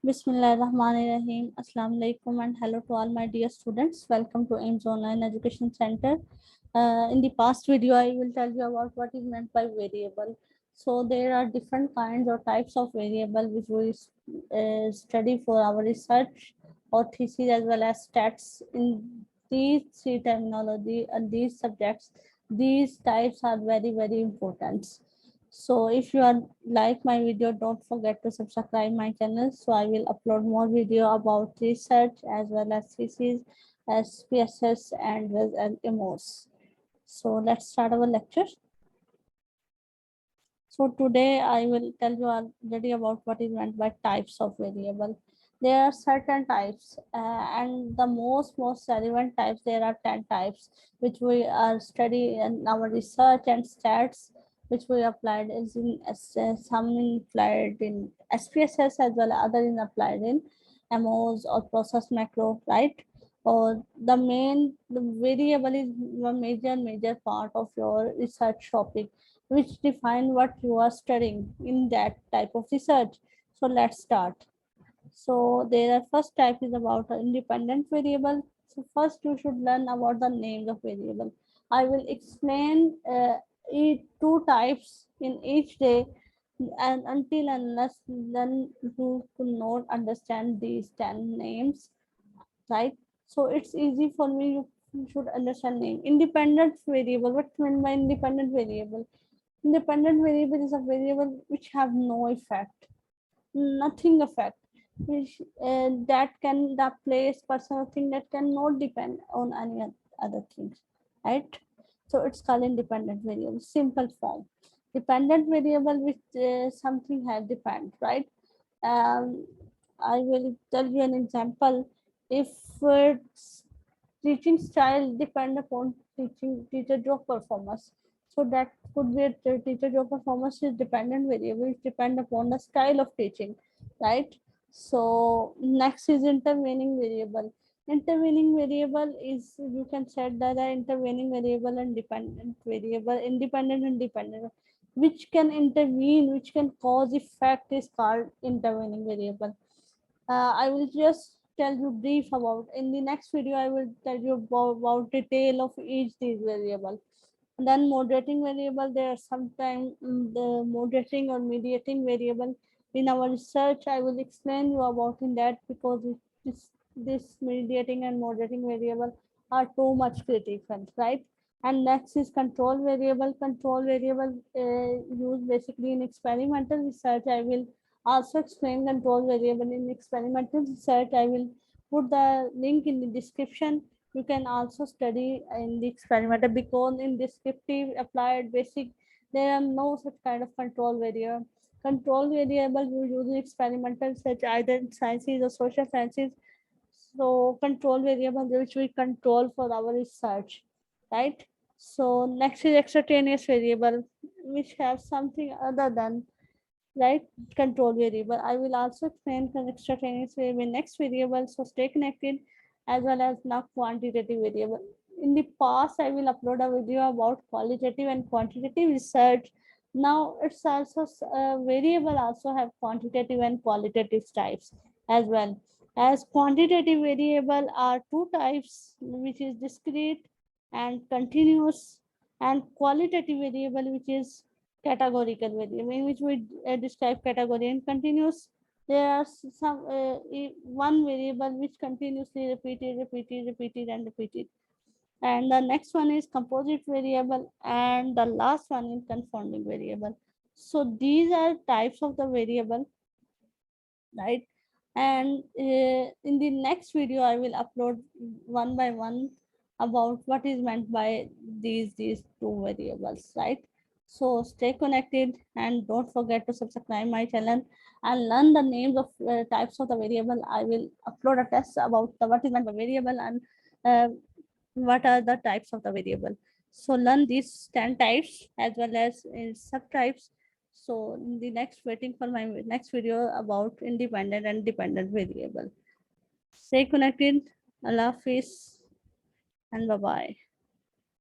Bismillahirrahmanirrahim. Assalamu alaikum and hello to all my dear students. Welcome to AIMS Online Education Center. In the past video, I will tell you about what is meant by variable. So there are different kinds or types of variable which we study for our research or thesis as well as stats. In these three terminology and these subjects, these types are very important. So if you are like my video, don't forget to subscribe my channel. So I will upload more video about research as well as thesis, SPSS and MOs. So let's start our lecture. So today I will tell you already about what is meant by types of variable. There are certain types and the most relevant types, there are 10 types which we are studying in our research and stats, which we applied is in some applied in SPSS as well as other in applied in MOs or process macro, right? Or the variable is a major part of your research topic, which define what you are studying in that type of research. So let's start. So their first type is about independent variable. So first you should learn about the names of variable. I will explain two types in each day, and until unless then you could not understand these 10 names, right? So it's easy for me, you should understand name. Independent variable, what meant by independent variable? Independent variable is a variable which have no effect, nothing effect, which that can the place personal thing that cannot depend on any other things, right? So it's called independent variable, simple form. Dependent variable which something has depend, right? um, I will tell you an example. If teaching style depend upon teacher job performance, so that could be a teacher job performance is dependent variable, which depend upon the style of teaching, right? So next is intervening variable. Intervening variable is, you can set that the intervening variable and dependent variable, independent and dependent, which can intervene, which can cause effect, is called intervening variable. I will just tell you brief about. In the next video, I will tell you about detail of each these variable. And then moderating variable, there are sometimes the moderating or mediating variable. In our research, I will explain you about in that, because this mediating and moderating variable are too much critical, right? And next is control variable. Control variable used basically in experimental research. I will also explain control variable in experimental research. I will put the link in the description. You can also study in the experimental, because in descriptive, applied, basic, there are no such kind of control variable. Control variable you use in experimental research either in sciences or social sciences. So control variable which we control for our research, right? So next is extraneous variable, which have something other than, right, control variable. I will also explain the extraneous variable in next variable, so stay connected. As well as now quantitative variable. In the past, I will upload a video about qualitative and quantitative research. Now it's also variable also have quantitative and qualitative types as well. As quantitative variable are two types, which is discrete and continuous, and qualitative variable which is categorical variable, in which we describe category. And continuous, there are some one variable which continuously repeated and repeated. And the next one is composite variable, and the last one is confounding variable. So these are types of the variable, right? And in the next video, I will upload one by one about what is meant by these two variables, right? So stay connected and don't forget to subscribe my channel and learn the names of types of the variable. I will upload a test about what is meant by variable and uh, what are the types of the variable. So learn these 10 types as well as subtypes. So in the next, waiting for my next video about independent and dependent variable. Stay connected. Allah Hafiz and bye bye.